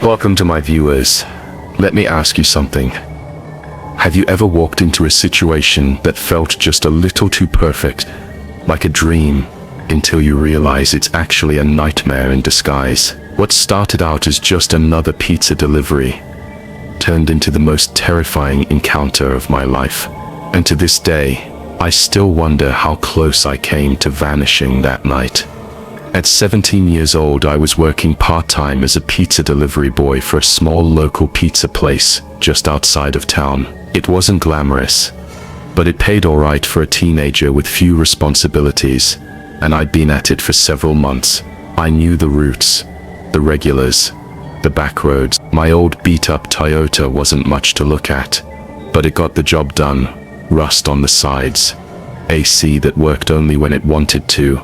Welcome to my viewers. Let me ask you something. Have you ever walked into a situation that felt just a little too perfect, like a dream, until you realize it's actually a nightmare in disguise? What started out as just another pizza delivery turned into the most terrifying encounter of my life. And to this day, I still wonder how close I came to vanishing that night. At 17 years old, I was working part-time as a pizza delivery boy for a small local pizza place just outside of town. It wasn't glamorous, but it paid all right for a teenager with few responsibilities, and I'd been at it for several months. I knew the routes, the regulars, the back roads. My old beat-up Toyota wasn't much to look at, but it got the job done. Rust on the sides, AC that worked only when it wanted to,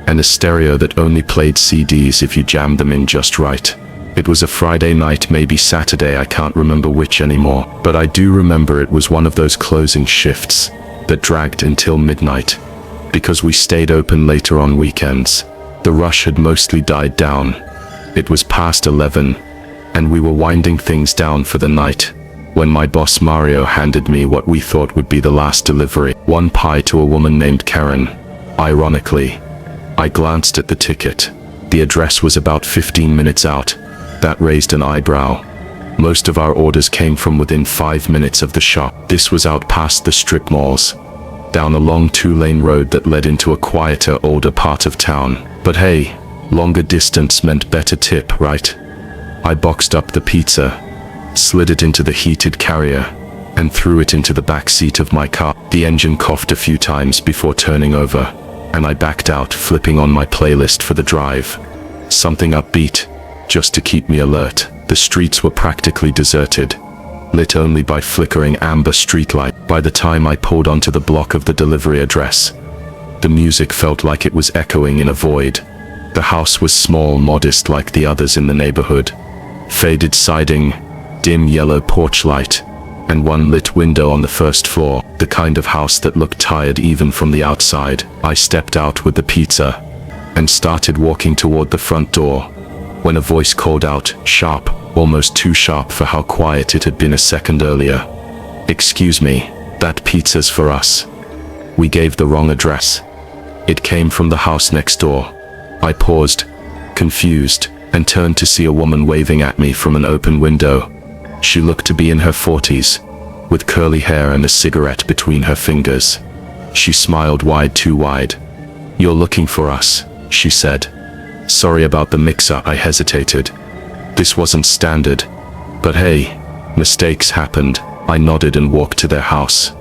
and a stereo that only played CDs if you jammed them in just right. It was a Friday night, maybe Saturday, I can't remember which anymore, but I do remember it was one of those closing shifts that dragged until midnight, because we stayed open later on weekends. The rush had mostly died down. It was past 11, and we were winding things down for the night, when my boss Mario handed me what we thought would be the last delivery, one pie to a woman named Karen. Ironically, I glanced at the ticket. The address was about 15 minutes out. That raised an eyebrow. Most of our orders came from within 5 minutes of the shop. This was out past the strip malls, down a long 2-lane road that led into a quieter, older part of town. But hey, longer distance meant better tip, right? I boxed up the pizza, slid it into the heated carrier, and threw it into the back seat of my car. The engine coughed a few times before turning over, and I backed out, flipping on my playlist for the drive. Something upbeat, just to keep me alert. The streets were practically deserted, lit only by flickering amber streetlight. By the time I pulled onto the block of the delivery address, the music felt like it was echoing in a void. The house was small, modest like the others in the neighborhood. Faded siding, dim yellow porch light, and one lit window on the first floor, the kind of house that looked tired even from the outside. I stepped out with the pizza and started walking toward the front door, when a voice called out, sharp, almost too sharp for how quiet it had been a second earlier. "Excuse me, that pizza's for us. We gave the wrong address." It came from the house next door. I paused, confused, and turned to see a woman waving at me from an open window. She looked to be in her 40s, with curly hair and a cigarette between her fingers. She smiled wide, too wide. "You're looking for us," she said. "Sorry about the mix-up," I hesitated. This wasn't standard. But hey, mistakes happened. I nodded and walked to their house.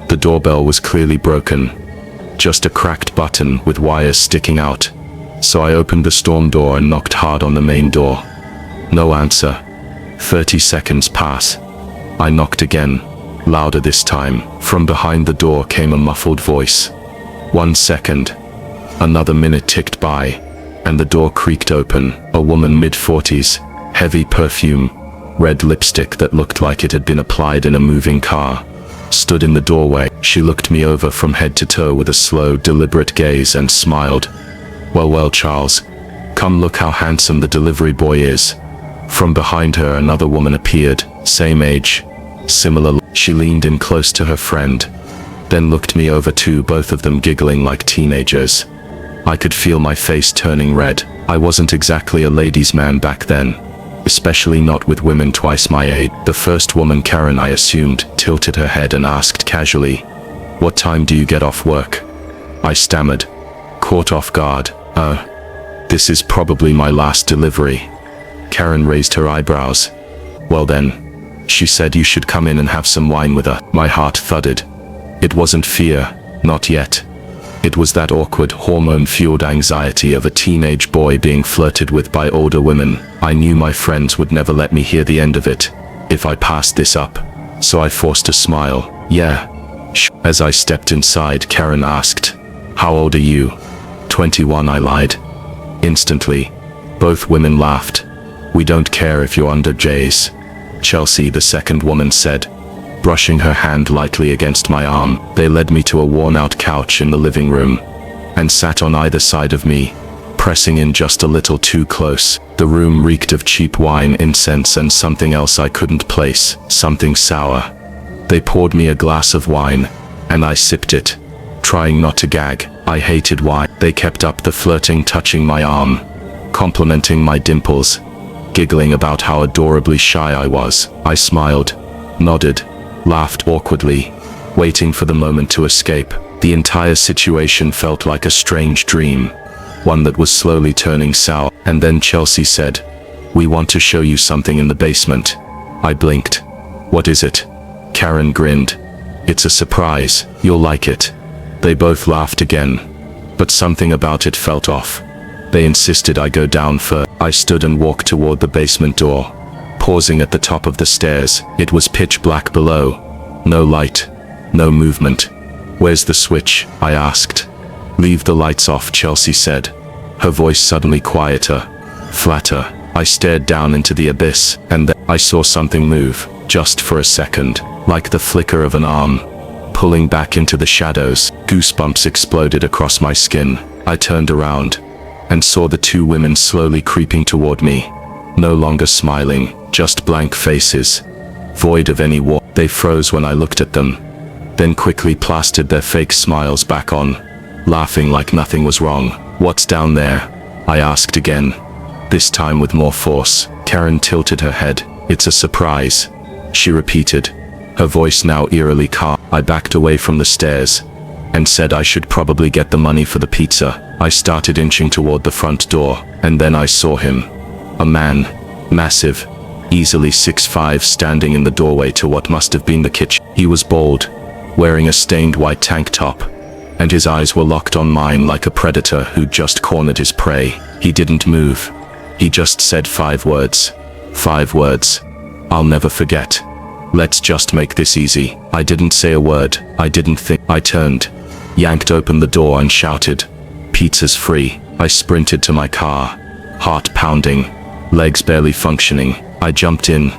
The doorbell was clearly broken, just a cracked button with wires sticking out. So I opened the storm door and knocked hard on the main door. No answer. 30 seconds pass. I knocked again, louder this time. From behind the door came a muffled voice. 1 second. Another minute ticked by, and the door creaked open. A woman mid-40s, heavy perfume, red lipstick that looked like it had been applied in a moving car, stood in the doorway. She looked me over from head to toe with a slow, deliberate gaze and smiled. Well, Charles, come look how handsome the delivery boy is." From behind her, another woman appeared, same age, similar look. She leaned in close to her friend, then looked me over too, both of them giggling like teenagers. I could feel my face turning red. I wasn't exactly a ladies' man back then, especially not with women twice my age. The first woman, Karen, I assumed, tilted her head and asked casually, "What time do you get off work?" I stammered, caught off guard. This is probably my last delivery." Karen raised her eyebrows. "Well then," she said, "you should come in and have some wine with us." My heart thudded. It wasn't fear, not yet. It was that awkward, hormone-fueled anxiety of a teenage boy being flirted with by older women. I knew my friends would never let me hear the end of it if I passed this up, so I forced a smile. "Yeah." As I stepped inside, Karen asked, "How old are you?" 21, I lied. Instantly, both women laughed. "We don't care if you're under J's." Chelsea, the second woman, said, brushing her hand lightly against my arm. They led me to a worn-out couch in the living room, and sat on either side of me, pressing in just a little too close. The room reeked of cheap wine, incense, and something else I couldn't place, something sour. They poured me a glass of wine, and I sipped it, trying not to gag. I hated wine. They kept up the flirting, touching my arm, complimenting my dimples, giggling about how adorably shy I was. I smiled, nodded, laughed awkwardly, waiting for the moment to escape. The entire situation felt like a strange dream, one that was slowly turning sour. And then Chelsea said, "We want to show you something in the basement." I blinked. "What is it?" Karen grinned. "It's a surprise. You'll like it." They both laughed again, but something about it felt off. They insisted I go down first. I stood and walked toward the basement door, pausing at the top of the stairs. It was pitch black below. No light, no movement. "Where's the switch?" I asked. "Leave the lights off," Chelsea said, her voice suddenly quieter, flatter. I stared down into the abyss, and then I saw something move, just for a second, like the flicker of an arm, pulling back into the shadows. Goosebumps exploded across my skin. I turned around, and saw the two women slowly creeping toward me, no longer smiling, just blank faces, void of any warmth. They froze when I looked at them, then quickly plastered their fake smiles back on, laughing like nothing was wrong. "What's down there?" I asked again, this time with more force. Karen tilted her head. "It's a surprise," she repeated, her voice now eerily calm. I backed away from the stairs, and said I should probably get the money for the pizza. I started inching toward the front door, and then I saw him. A man, massive, easily 6'5", standing in the doorway to what must have been the kitchen. He was bald, wearing a stained white tank top, and his eyes were locked on mine like a predator who'd just cornered his prey. He didn't move. He just said 5 words. 5 words. I'll never forget. "Let's just make this easy." I didn't say a word. I didn't think. I turned, yanked open the door and shouted, "Pizza's free." I sprinted to my car, heart pounding, legs barely functioning. I jumped in,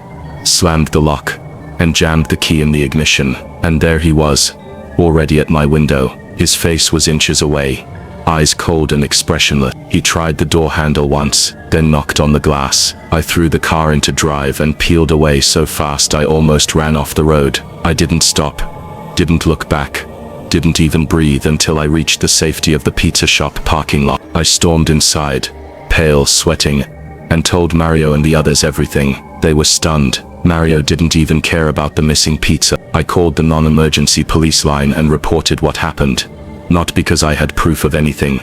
slammed the lock, and jammed the key in the ignition. And there he was, already at my window. His face was inches away, eyes cold and expressionless. He tried the door handle once, then knocked on the glass. I threw the car into drive and peeled away so fast I almost ran off the road. I didn't stop, didn't look back, didn't even breathe until I reached the safety of the pizza shop parking lot. I stormed inside, pale, sweating, and told Mario and the others everything. They were stunned. Mario didn't even care about the missing pizza. I called the non-emergency police line and reported what happened. Not because I had proof of anything,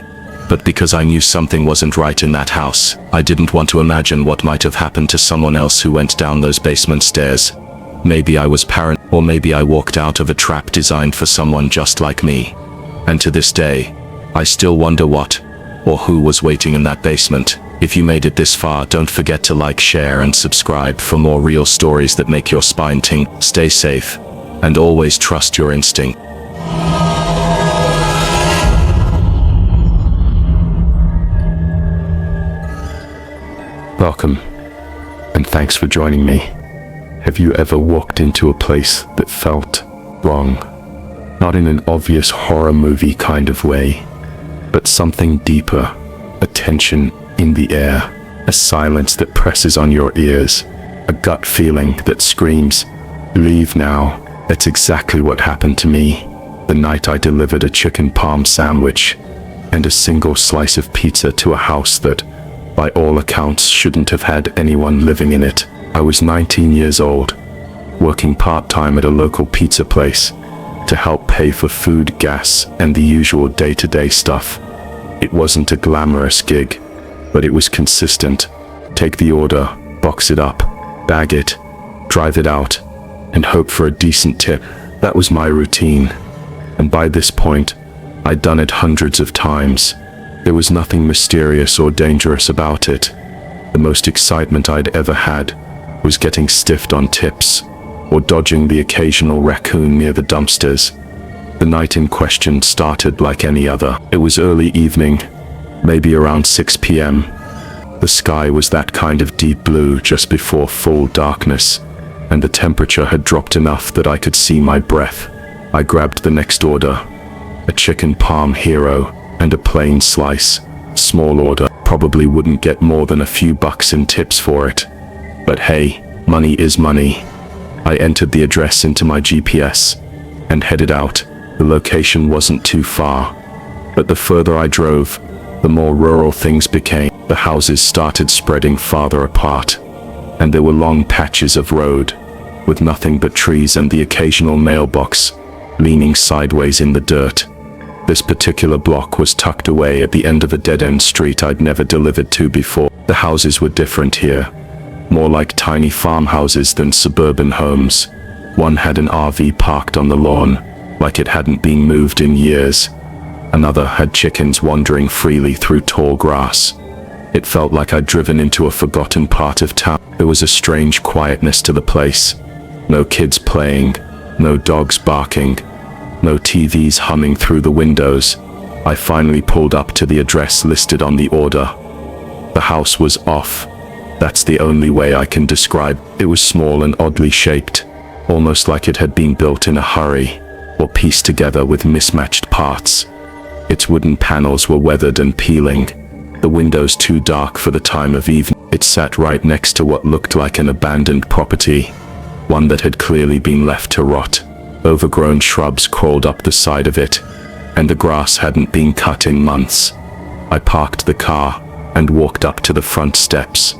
but because I knew something wasn't right in that house. I didn't want to imagine what might have happened to someone else who went down those basement stairs. Maybe I was paranoid, or maybe I walked out of a trap designed for someone just like me. And to this day, I still wonder what, or who was waiting in that basement. If you made it this far, don't forget to like, share, and subscribe for more real stories that make your spine tingle. Stay safe, and always trust your instinct. Welcome, and thanks for joining me. Have you ever walked into a place that felt wrong? Not in an obvious horror movie kind of way, but something deeper, a tension in the air, a silence that presses on your ears, a gut feeling that screams, "Leave now." That's exactly what happened to me the night I delivered a chicken parm sandwich and a single slice of pizza to a house that, by all accounts, shouldn't have had anyone living in it. I was 19 years old, working part-time at a local pizza place to help pay for food, gas, and the usual day-to-day stuff. It wasn't a glamorous gig, but it was consistent. Take the order, box it up, bag it, drive it out, and hope for a decent tip. That was my routine. And by this point, I'd done it hundreds of times. There was nothing mysterious or dangerous about it. The most excitement I'd ever had was getting stiffed on tips, or dodging the occasional raccoon near the dumpsters. The night in question started like any other. It was early evening, maybe around 6 p.m. The sky was that kind of deep blue just before full darkness, and the temperature had dropped enough that I could see my breath. I grabbed the next order, a chicken parm hero and a plain slice, small order. probably wouldn't get more than a few bucks in tips for it. But hey, money is money. I entered the address into my GPS and headed out. The location wasn't too far, but the further I drove, the more rural things became. The houses started spreading farther apart, and there were long patches of road with nothing but trees and the occasional mailbox leaning sideways in the dirt. This particular block was tucked away at the end of a dead-end street I'd never delivered to before. The houses were different here, more like tiny farmhouses than suburban homes. One had an RV parked on the lawn, like it hadn't been moved in years. Another had chickens wandering freely through tall grass. It felt like I'd driven into a forgotten part of town. There was a strange quietness to the place. No kids playing, no dogs barking, no TVs humming through the windows. I finally pulled up to the address listed on the order. The house was off. That's the only way I can describe. It was small and oddly shaped, almost like it had been built in a hurry, or pieced together with mismatched parts. Its wooden panels were weathered and peeling, the windows too dark for the time of evening. It sat right next to what looked like an abandoned property, one that had clearly been left to rot. Overgrown shrubs crawled up the side of it, and the grass hadn't been cut in months. I parked the car and walked up to the front steps.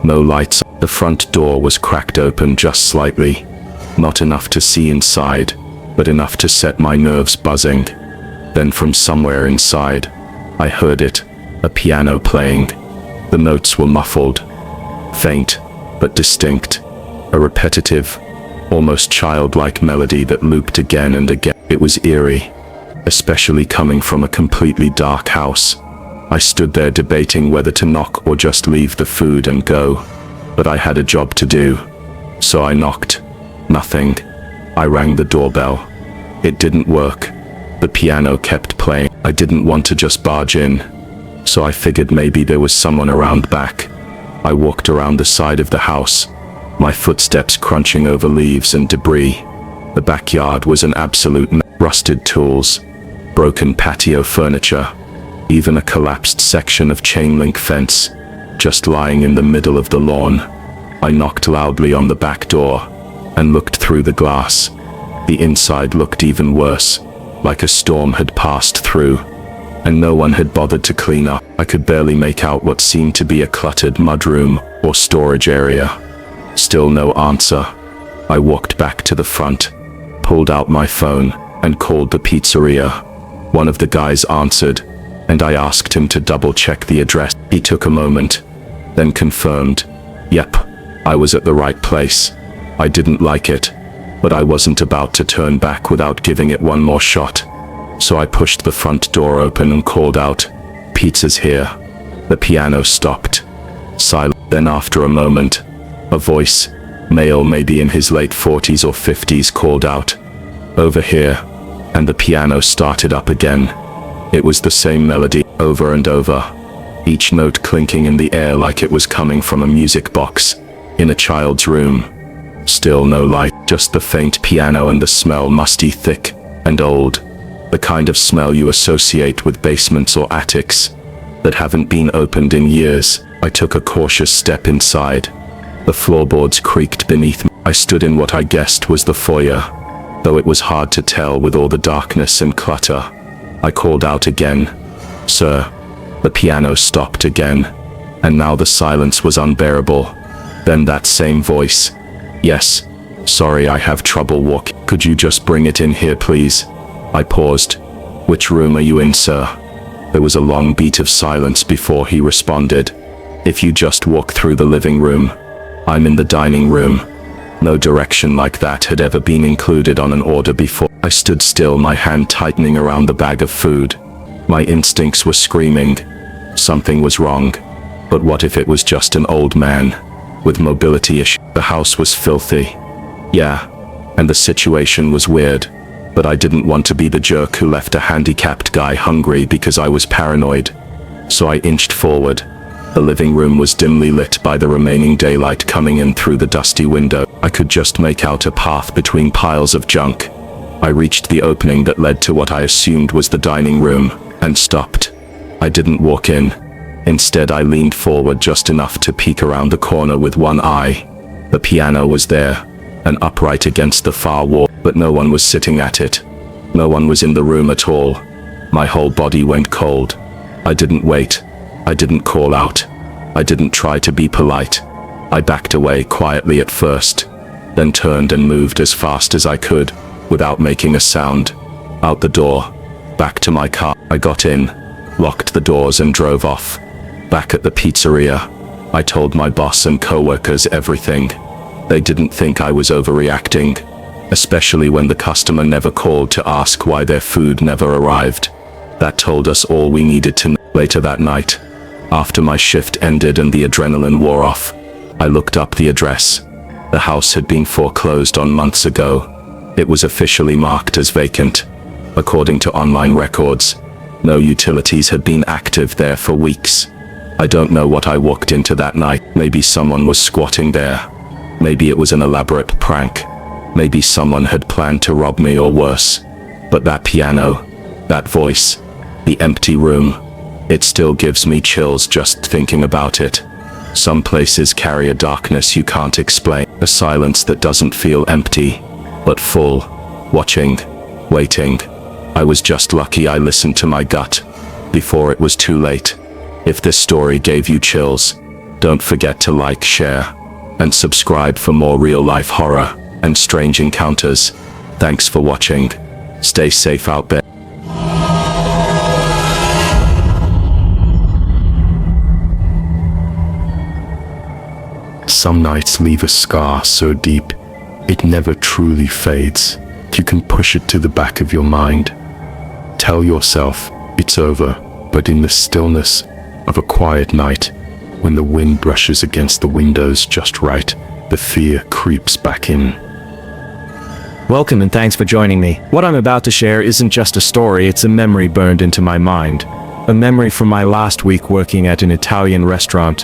No lights. The front door was cracked open just slightly, not enough to see inside, but enough to set my nerves buzzing. Then from somewhere inside, I heard it, a piano playing. The notes were muffled, faint, but distinct, a repetitive, almost childlike melody that looped again and again. It was eerie, especially coming from a completely dark house. I stood there debating whether to knock or just leave the food and go, but I had a job to do. So I knocked. Nothing. I rang the doorbell. It didn't work. The piano kept playing. I didn't want to just barge in, so I figured maybe there was someone around back. I walked around the side of the house, my footsteps crunching over leaves and debris. The backyard was an absolute mess. Rusted tools, broken patio furniture, even a collapsed section of chain link fence, just lying in the middle of the lawn. I knocked loudly on the back door and looked through the glass. The inside looked even worse, like a storm had passed through, and no one had bothered to clean up. I could barely make out what seemed to be a cluttered mudroom or storage area. Still no answer. I walked back to the front, pulled out my phone, and called the pizzeria. One of the guys answered, and I asked him to double-check the address. He took a moment, then confirmed, "Yep, I was at the right place." I didn't like it, but I wasn't about to turn back without giving it one more shot. So I pushed the front door open and called out, "Pizza's here." The piano stopped. Silent. Then after a moment, a voice, male maybe in his late 40s or 50s, called out, "Over here," and the piano started up again. It was the same melody, over and over, each note clinking in the air like it was coming from a music box in a child's room. Still no light, just the faint piano and the smell, musty, thick, and old. The kind of smell you associate with basements or attics that haven't been opened in years. I took a cautious step inside. The floorboards creaked beneath me. I stood in what I guessed was the foyer, though it was hard to tell with all the darkness and clutter. I called out again, "Sir." The piano stopped again, and now the silence was unbearable. Then that same voice, "Yes, sorry, I have trouble walking. Could you just bring it in here, please?" I paused. "Which room are you in, sir?" There was a long beat of silence before he responded, "If you just walk through the living room. I'm in the dining room." No direction like that had ever been included on an order before. I stood still, my hand tightening around the bag of food. My instincts were screaming. Something was wrong. But what if it was just an old man with mobility issues? The house was filthy. Yeah, and the situation was weird. But I didn't want to be the jerk who left a handicapped guy hungry because I was paranoid. So I inched forward. The living room was dimly lit by the remaining daylight coming in through the dusty window. I could just make out a path between piles of junk. I reached the opening that led to what I assumed was the dining room, and stopped. I didn't walk in. Instead, I leaned forward just enough to peek around the corner with one eye. The piano was there, and upright against the far wall, but no one was sitting at it. No one was in the room at all. My whole body went cold. I didn't wait. I didn't call out. I didn't try to be polite. I backed away quietly at first, then turned and moved as fast as I could, without making a sound, out the door, back to my car. I got in, locked the doors and drove off. Back at the pizzeria, I told my boss and co-workers everything. They didn't think I was overreacting, especially when the customer never called to ask why their food never arrived. That told us all we needed to know. Later that night, after my shift ended and the adrenaline wore off, I looked up the address. The house had been foreclosed on months ago. It was officially marked as vacant. According to online records, no utilities had been active there for weeks. I don't know what I walked into that night. Maybe someone was squatting there. Maybe it was an elaborate prank. Maybe someone had planned to rob me or worse. But that piano, that voice, the empty room, it still gives me chills just thinking about it. Some places carry a darkness you can't explain, a silence that doesn't feel empty, but full, watching, waiting. I was just lucky I listened to my gut before it was too late. If this story gave you chills, don't forget to like, share, and subscribe for more real-life horror and strange encounters. Thanks for watching. Stay safe out there. Some nights leave a scar so deep, it never truly fades. You can push it to the back of your mind. Tell yourself it's over, but in the stillness of a quiet night, when the wind brushes against the windows just right, the fear creeps back in. Welcome and thanks for joining me. What I'm about to share isn't just a story, it's a memory burned into my mind. A memory from my last week working at an Italian restaurant,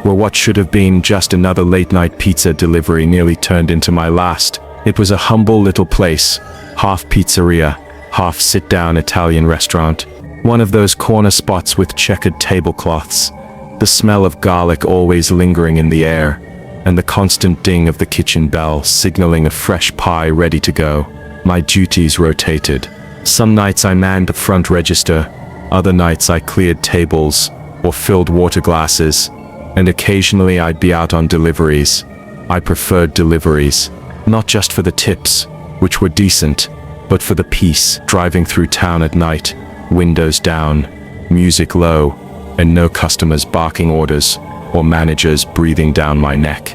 where what should have been just another late-night pizza delivery nearly turned into my last. It was a humble little place, half pizzeria, half sit-down Italian restaurant. One of those corner spots with checkered tablecloths, the smell of garlic always lingering in the air, and the constant ding of the kitchen bell signaling a fresh pie ready to go. My duties rotated. Some nights I manned the front register, other nights I cleared tables or filled water glasses, and occasionally I'd be out on deliveries. I preferred deliveries, not just for the tips, which were decent, but for the peace, driving through town at night, windows down, music low, and no customers barking orders or managers breathing down my neck.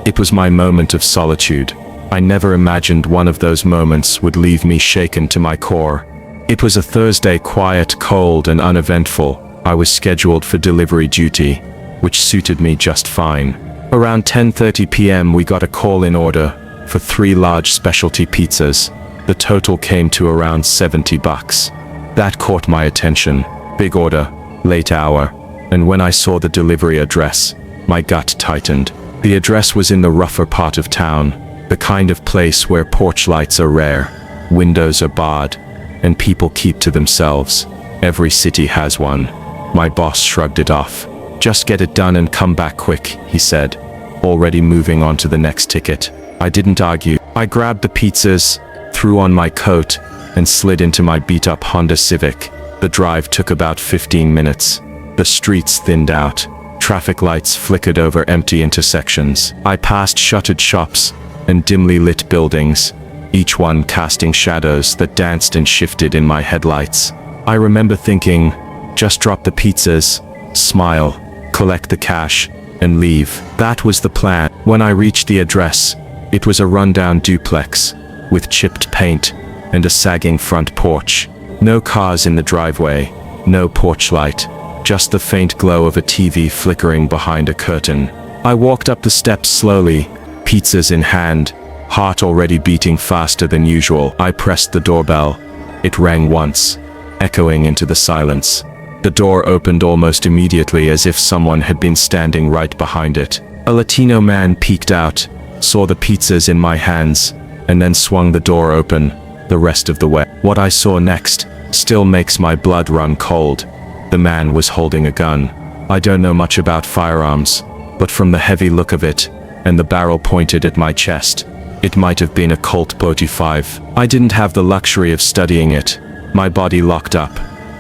It was my moment of solitude. I never imagined one of those moments would leave me shaken to my core. It was a Thursday, quiet, cold, and uneventful. I was scheduled for delivery duty, which suited me just fine. Around 10:30 p.m. we got a call-in order for 3 large specialty pizzas. The total came to around $70. That caught my attention. Big order, late hour, and when I saw the delivery address, my gut tightened. The address was in the rougher part of town, the kind of place where porch lights are rare, windows are barred, and people keep to themselves. Every city has one. My boss shrugged it off. "Just get it done and come back quick," he said, already moving on to the next ticket. I didn't argue. I grabbed the pizzas, threw on my coat, and slid into my beat-up Honda Civic. The drive took about 15 minutes. The streets thinned out. Traffic lights flickered over empty intersections. I passed shuttered shops and dimly lit buildings, each one casting shadows that danced and shifted in my headlights. I remember thinking, just drop the pizzas, smile, collect the cash, and leave. That was the plan. When I reached the address, it was a rundown duplex, with chipped paint and a sagging front porch. No cars in the driveway, no porch light, just the faint glow of a TV flickering behind a curtain. I walked up the steps slowly, pizzas in hand, heart already beating faster than usual. I pressed the doorbell. It rang once, echoing into the silence. The door opened almost immediately, as if someone had been standing right behind it. A Latino man peeked out, saw the pizzas in my hands, and then swung the door open the rest of the way. What I saw next still makes my blood run cold. The man was holding a gun, I don't know much about firearms, but from the heavy look of it, and the barrel pointed at my chest, it might have been a Colt .45. I didn't have the luxury of studying it. My body locked up.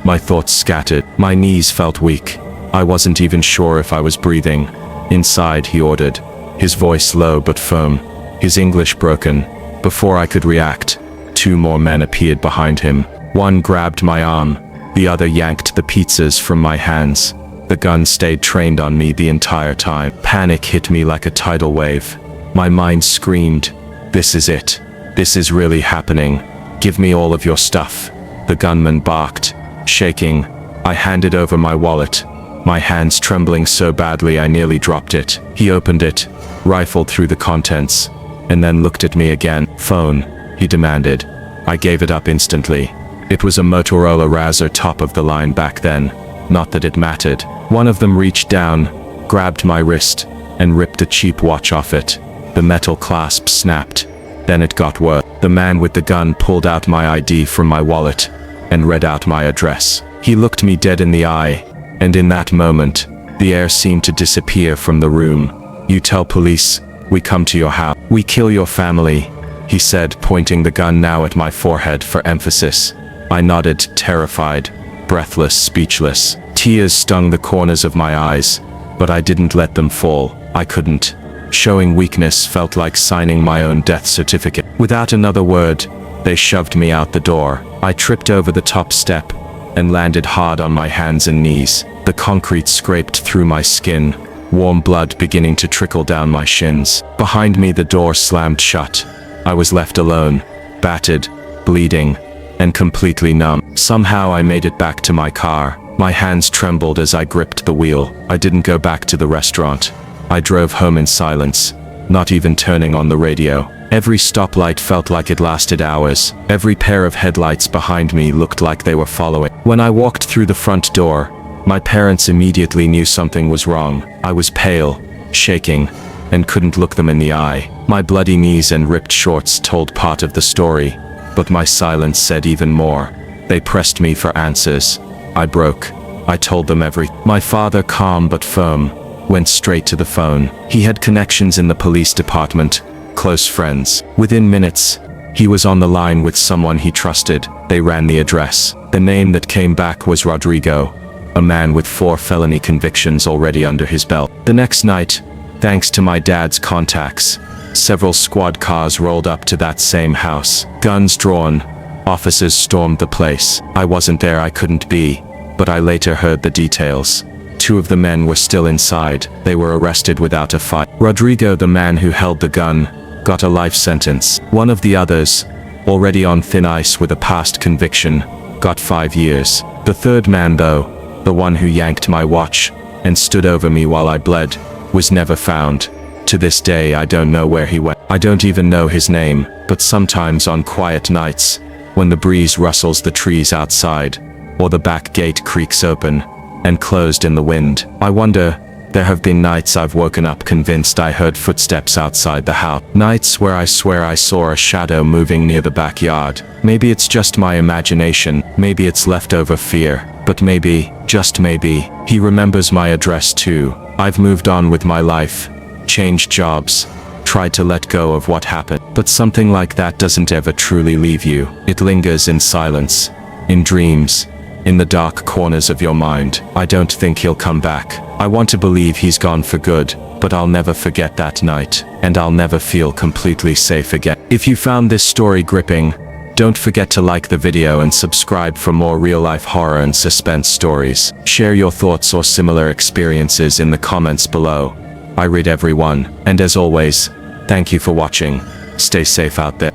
My thoughts scattered. My knees felt weak. I wasn't even sure if I was breathing. "Inside," he ordered, his voice low but firm, his English broken. Before I could react, 2 more men appeared behind him. One grabbed my arm, the other yanked the pizzas from my hands. The gun stayed trained on me the entire time. Panic hit me like a tidal wave. My mind screamed, "This is it. This is really happening. Give me all of your stuff." The gunman barked, shaking. I handed over my wallet, my hands trembling so badly I nearly dropped it. He opened it, rifled through the contents, and then looked at me again. "Phone," he demanded. I gave it up instantly. It was a Motorola Razr, top of the line back then. Not that it mattered. One of them reached down, grabbed my wrist, and ripped the cheap watch off it. The metal clasp snapped. Then it got worse. The man with the gun pulled out my ID from my wallet and read out my address. He looked me dead in the eye, and in that moment, the air seemed to disappear from the room. "You tell police, we come to your house. We kill your family," he said, pointing the gun now at my forehead for emphasis. I nodded, terrified, breathless, speechless. Tears stung the corners of my eyes, but I didn't let them fall. I couldn't. Showing weakness felt like signing my own death certificate. Without another word, they shoved me out the door. I tripped over the top step and landed hard on my hands and knees. The concrete scraped through my skin, warm blood beginning to trickle down my shins. Behind me, the door slammed shut. I was left alone, battered, bleeding, and completely numb. Somehow I made it back to my car. My hands trembled as I gripped the wheel. I didn't go back to the restaurant. I drove home in silence, not even turning on the radio. Every stoplight felt like it lasted hours. Every pair of headlights behind me looked like they were following. When I walked through the front door, my parents immediately knew something was wrong. I was pale, shaking, and couldn't look them in the eye. My bloody knees and ripped shorts told part of the story, but my silence said even more. They pressed me for answers. I broke. I told them everything. My father, calm but firm, went straight to the phone. He had connections in the police department, close friends. Within minutes, he was on the line with someone he trusted. They ran the address. The name that came back was Rodrigo, a man with 4 felony convictions already under his belt. The next night, thanks to my dad's contacts, several squad cars rolled up to that same house. Guns drawn, officers stormed the place. I wasn't there, I couldn't be, but I later heard the details. 2 of the men were still inside. They were arrested without a fight. Rodrigo, the man who held the gun, got a life sentence. One of the others, already on thin ice with a past conviction, got 5 years. The third man, though, the one who yanked my watch and stood over me while I bled, was never found. To this day, I don't know where he went. I don't even know his name, but sometimes on quiet nights, when the breeze rustles the trees outside, or the back gate creaks open and closed in the wind, I wonder, there have been nights I've woken up convinced I heard footsteps outside the house. Nights where I swear I saw a shadow moving near the backyard. Maybe it's just my imagination, maybe it's leftover fear, but maybe, just maybe, he remembers my address too. I've moved on with my life, changed jobs, tried to let go of what happened. But something like that doesn't ever truly leave you. It lingers in silence, in dreams, in the dark corners of your mind. I don't think he'll come back. I want to believe he's gone for good, but I'll never forget that night, and I'll never feel completely safe again. If you found this story gripping, don't forget to like the video and subscribe for more real-life horror and suspense stories. Share your thoughts or similar experiences in the comments below. I read every one, and as always, thank you for watching. Stay safe out there.